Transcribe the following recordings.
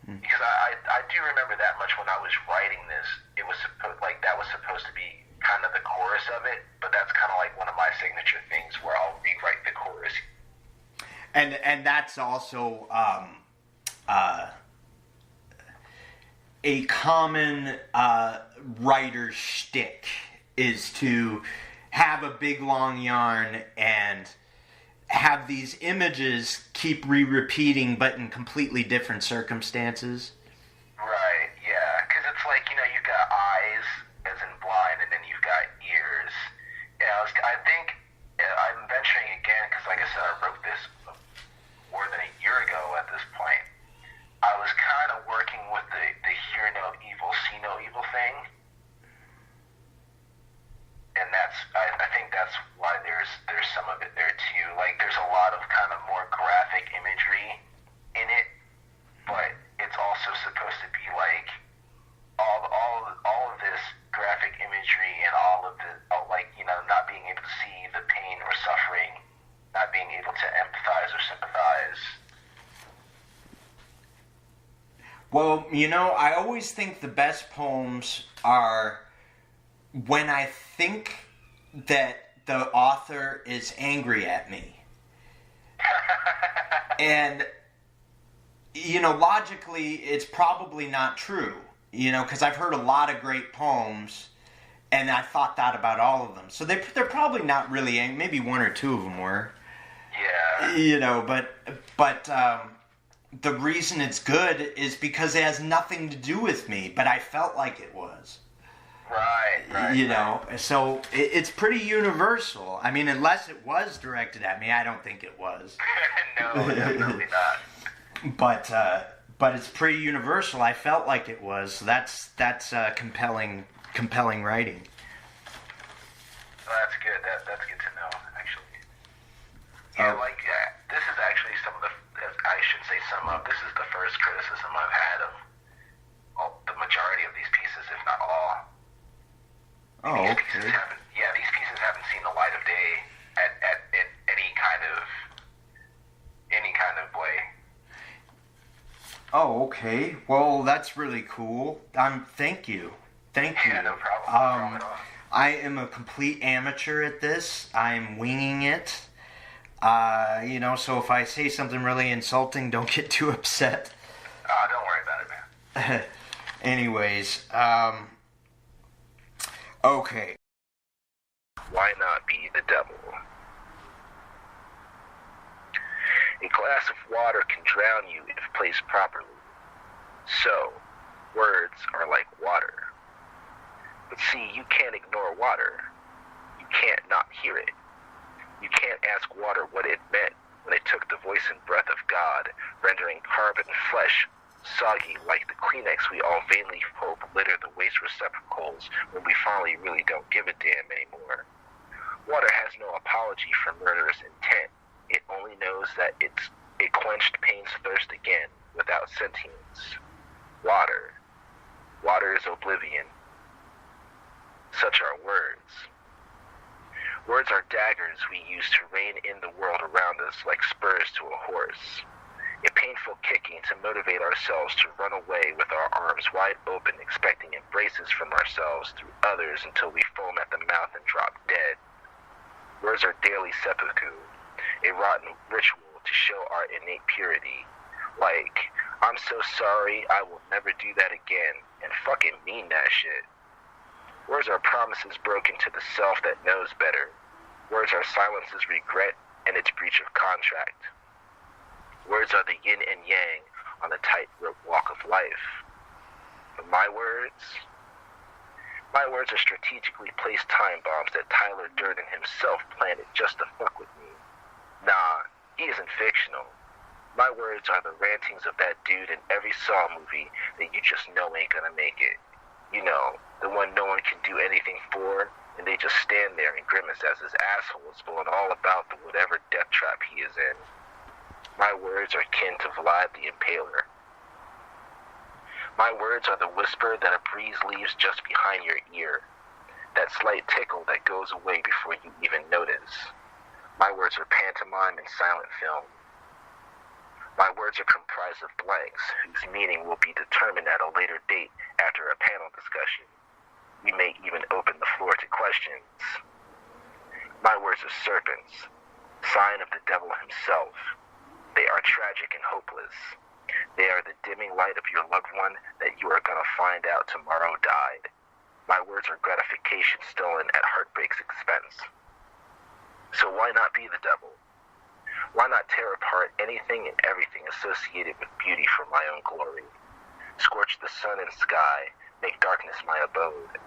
Because I do remember that much when I was writing this. It was that was supposed to be kind of the chorus of it, but that's kind of like one of my signature things where I'll rewrite the chorus. And that's also a common writer's shtick, is to have a big long yarn and have these images keep re-repeating, but in completely different circumstances. Right, yeah, because it's like, you've got eyes, as in blind, and then you've got ears. Yeah, I think, I'm venturing again, because like I said, I wrote this more than a year ago at this point. I was kind of working with the hear no evil, see no evil thing. And I think that's why there's some of it there too. Like, there's a lot of kind of more graphic imagery in it, but it's also supposed to be like all of this graphic imagery and all of the not being able to see the pain or suffering, not being able to empathize or sympathize. Well, I always think the best poems are when I think that the author is angry at me. And, logically, it's probably not true, because I've heard a lot of great poems, and I thought that about all of them. So they're probably not really angry. Maybe one or two of them were. Yeah. But the reason it's good is because it has nothing to do with me, but I felt like it was. Right. So it's pretty universal. I mean, unless it was directed at me, I don't think it was. No, definitely not. But it's pretty universal. I felt like it was. So that's compelling writing. Well, that's good. That's good to know, actually. Yeah, this is actually this is the first criticism I've had of the majority of these pieces, if not all. Oh, these pieces haven't seen the light of day at any kind of way. Oh, okay. Well, that's really cool. Thank you. Yeah, no problem. No problem at all. I am a complete amateur at this. I'm winging it. So if I say something really insulting, don't get too upset. Don't worry about it, man. Anyways, okay. Why not be the devil? A glass of water can drown you if placed properly. So, words are like water. But see, you can't ignore water. You can't not hear it. You can't ask water what it meant when it took the voice and breath of God, rendering carbon flesh soggy like the Kleenex we all vainly hope litter the waste receptacles when we finally really don't give a damn anymore. Water has no apology for murderous intent. It only knows that it quenched pain's thirst again without sentience. Water. Water is oblivion. Such are words. Words are daggers we use to rein in the world around us like spurs to a horse. A painful kicking to motivate ourselves to run away with our arms wide open, expecting embraces from ourselves through others until we foam at the mouth and drop dead. Words are daily seppuku, a rotten ritual to show our innate purity. Like, I'm so sorry, I will never do that again, and fucking mean that shit. Words are promises broken to the self that knows better. Words are silence's regret and its breach of contract. Words are the yin and yang on the tightrope walk of life. But my words are strategically placed time bombs that Tyler Durden himself planted just to fuck with me. Nah, he isn't fictional. My words are the rantings of that dude in every Saw movie that you just know ain't gonna make it. You know, the one no one can do anything for, and they just stand there and grimace as his asshole is blowing all about the whatever death trap he is in. My words are kin to Vlad the Impaler. My words are the whisper that a breeze leaves just behind your ear, that slight tickle that goes away before you even notice. My words are pantomime and silent film. My words are comprised of blanks, whose meaning will be determined at a later date after a panel discussion. We may even open the floor to questions. My words are serpents, sign of the devil himself. They are tragic and hopeless. They are the dimming light of your loved one that you are going to find out tomorrow died. My words are gratification stolen at heartbreak's expense. So why not be the devil? Why not tear apart anything and everything associated with beauty for my own glory? Scorch the sun and sky, make darkness my abode.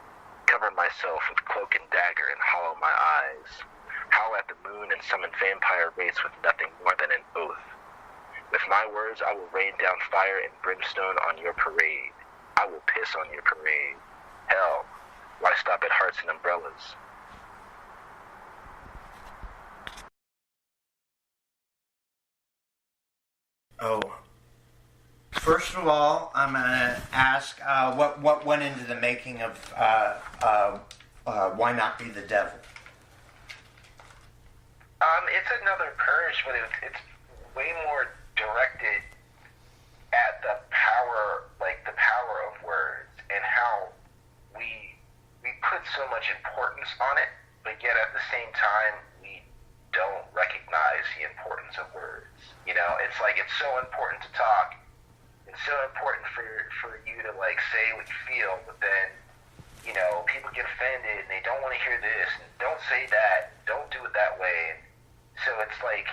Cover myself with cloak and dagger and hollow my eyes. Howl at the moon and summon vampire wraiths with nothing more than an oath. With my words, I will rain down fire and brimstone on your parade. I will piss on your parade. Hell, why stop at hearts and umbrellas? Oh. First of all, I'm going to ask what went into the making of Why Not Be the Devil? It's another purge, but it's way more directed at the power of words and how we put so much importance on it, but yet at the same time we don't recognize the importance of words. You know, it's like it's so important to talk. It's so important for you to say what you feel, but then, you know, people get offended and they don't want to hear this and don't say that, don't do it that way. And so it's like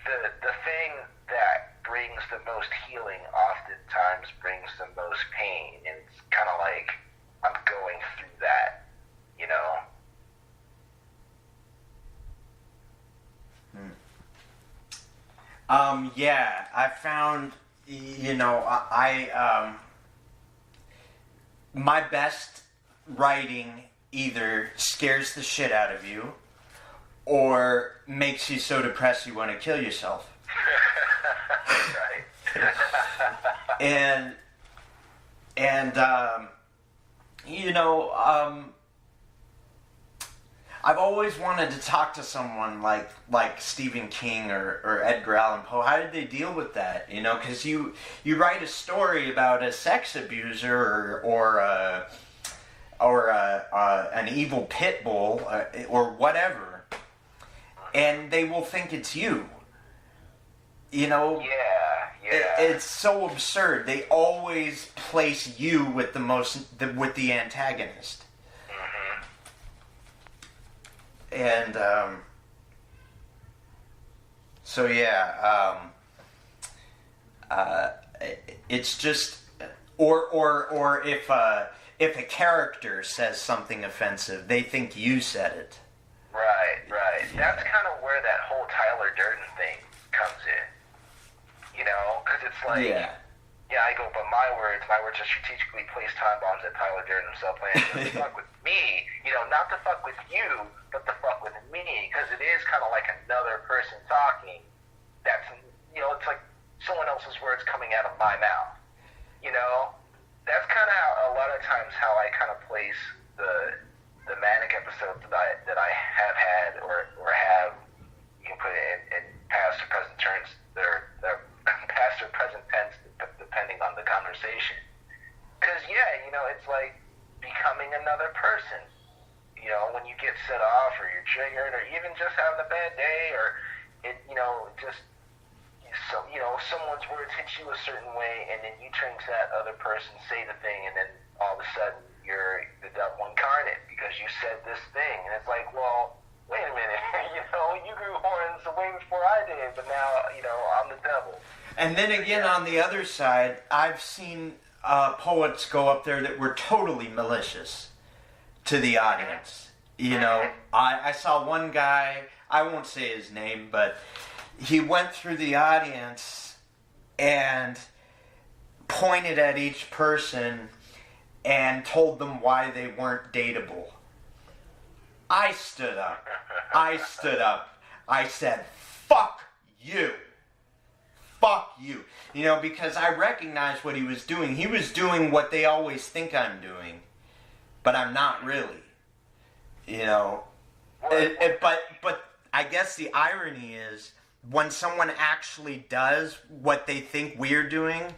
the thing that brings the most healing oftentimes brings the most pain, and it's kind of like I'm going through that, you know. Yeah, I found, you know, my best writing either scares the shit out of you or makes you so depressed you want to kill yourself. Right. and you know, I've always wanted to talk to someone like Stephen King or Edgar Allan Poe. How did they deal with that? You know, because you write a story about a sex abuser or an evil pit bull or whatever, and they will think it's you. You know, yeah. It's so absurd. They always place you with the antagonist. And so yeah, it's just or if a character says something offensive, they think you said it. Right. That's kind of where that whole Tyler Durden thing comes in. You know, because it's like, yeah, I go, but my words are strategically placed time bombs at Tyler Durden himself, playing to fuck with me. You know, not to fuck with you, but to fuck with me, because it is kind of like another person talking. That's, you know, it's like someone else's words coming out of my mouth. You know, that's kind of how a lot of times how I kind of place the manic episodes that I have had or have. You can put it in past or present terms. They're past or present tense, depending on the conversation. Because, yeah, you know, it's like becoming another person. You know, when you get set off or you're triggered or even just having a bad day or, it, you know, just, so, you know, someone's words hit you a certain way and then you turn to that other person, say the thing, and then all of a sudden you're the devil incarnate because you said this thing. And it's like, well, wait a minute, you know, you grew horns way before I did, but now, you know, I'm the devil. And then again, on the other side, I've seen poets go up there that were totally malicious to the audience. You know, I saw one guy, I won't say his name, but he went through the audience and pointed at each person and told them why they weren't dateable. I stood up. I said, fuck you. Fuck you. You know, because I recognized what he was doing. He was doing what they always think I'm doing, but I'm not really. You know, but I guess the irony is when someone actually does what they think we're doing,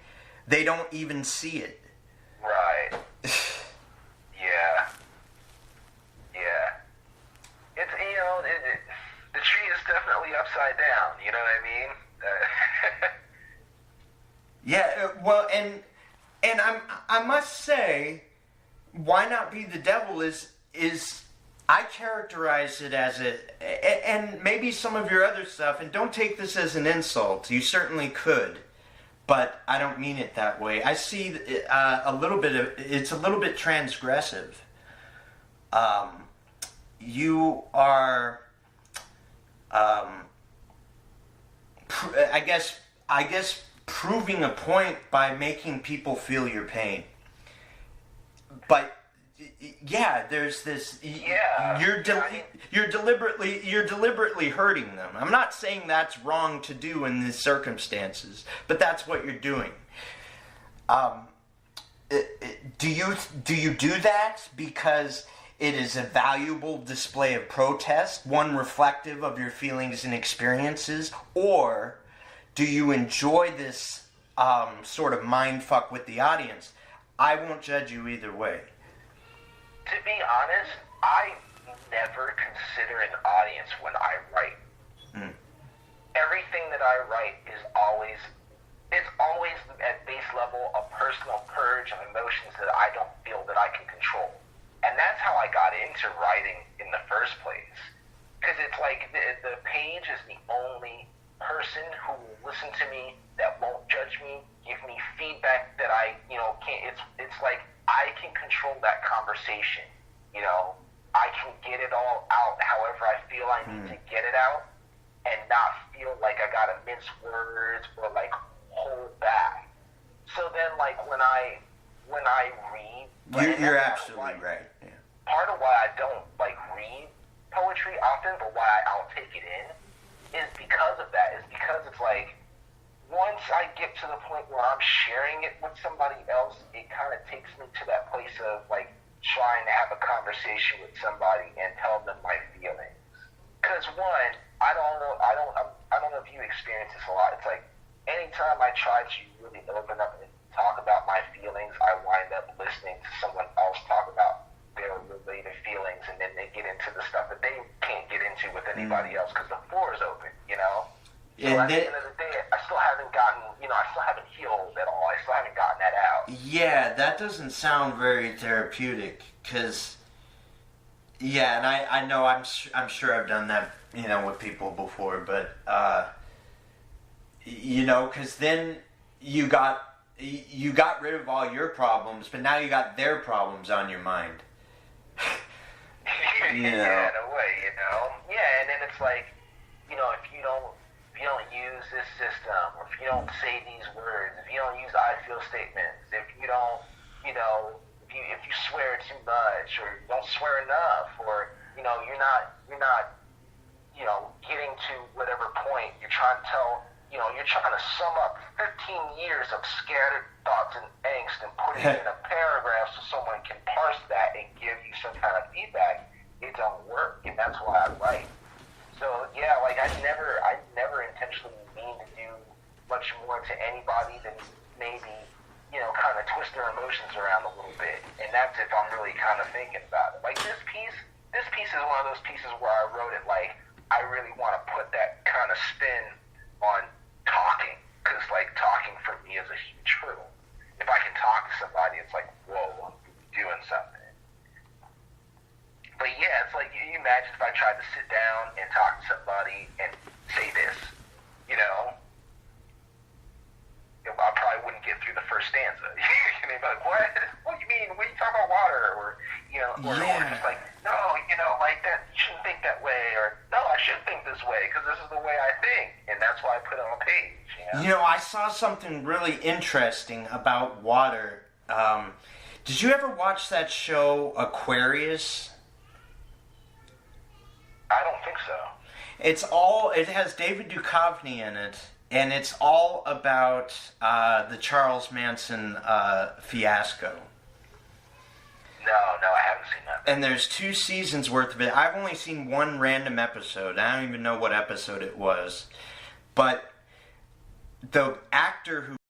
they don't even see it. Right. Yeah. Yeah. It's, the tree is definitely upside down, you know what I mean? Yeah, well, and I must say, why not be the devil is I characterize it as and maybe some of your other stuff, and don't take this as an insult, you certainly could, but I don't mean it that way. I see it's a little bit transgressive. You are, I guess, proving a point by making people feel your pain. But yeah, there's this. Yeah. You're deliberately hurting them. I'm not saying that's wrong to do in these circumstances, but that's what you're doing. Do you do that because it is a valuable display of protest, one reflective of your feelings and experiences, or do you enjoy this sort of mind fuck with the audience? I won't judge you either way. To be honest, I never consider an audience when I write. Everything that I write is always at base level a personal purge of emotions that I don't feel that I can control. And that's how I got into writing in the first place. Because it's like the page is the only person who will listen to me, that won't judge me, give me feedback that I, can't. It's like I can control that conversation. I can get it all out however I feel I need to get it out, and not feel like I gotta mince words or like hold back. So then, like when I read, you're absolutely right. Yeah. Part of why I don't like read poetry often, but why I'll take it in, is because of that. Is because it's like, once I get to the point where I'm sharing it with somebody else, it kind of takes me to that place of like trying to have a conversation with somebody and tell them my feelings. Because one, I don't know if you experience this a lot. It's like anytime I try to really open up and talk about my feelings, I wind up listening to someone else talk about their related feelings, and then they get into the stuff that they can't get into with anybody else because the floor is open, So at the end of the day, I still haven't healed at all. I still haven't gotten that out. Yeah, that doesn't sound very therapeutic, because, yeah, and I know I'm sure I've done that, with people before, but, because then you got rid of all your problems, but now you got their problems on your mind. Yeah, in a way, Yeah, and then it's like, if you don't use this system, or if you don't say these words, if you don't use I feel statements, if you don't, if you swear too much, or you don't swear enough, or, you're not, getting to whatever point you're trying to tell, you're trying to sum up 15 years of scattered thoughts and angst and put it in a paragraph so someone can parse that and give you some kind of feedback. It don't work, and that's why I write. So yeah, like I never intentionally mean to do much more to anybody than maybe, kind of twist their emotions around a little bit. And that's if I'm really kind of thinking about it. Like this piece is one of those pieces where I wrote it like I really want to put that kind of spin on talking, because like talking for me is a huge hurdle. If I can talk to somebody, it's like, whoa, I'm doing something. But yeah, it's like, you imagine if I tried to sit down and talk to somebody and say this, I probably wouldn't get through the first stanza. You'd be like, what? What do you mean? What are you talking about, water? Or just like, no, like that, you shouldn't think that way. Or, no, I should think this way because this is the way I think. And that's why I put it on a page. I saw something really interesting about water. Did you ever watch that show Aquarius? I don't think so. It has David Duchovny in it, and it's all about the Charles Manson fiasco. No, I haven't seen that. And there's 2 seasons worth of it. I've only seen one random episode. I don't even know what episode it was. but the actor who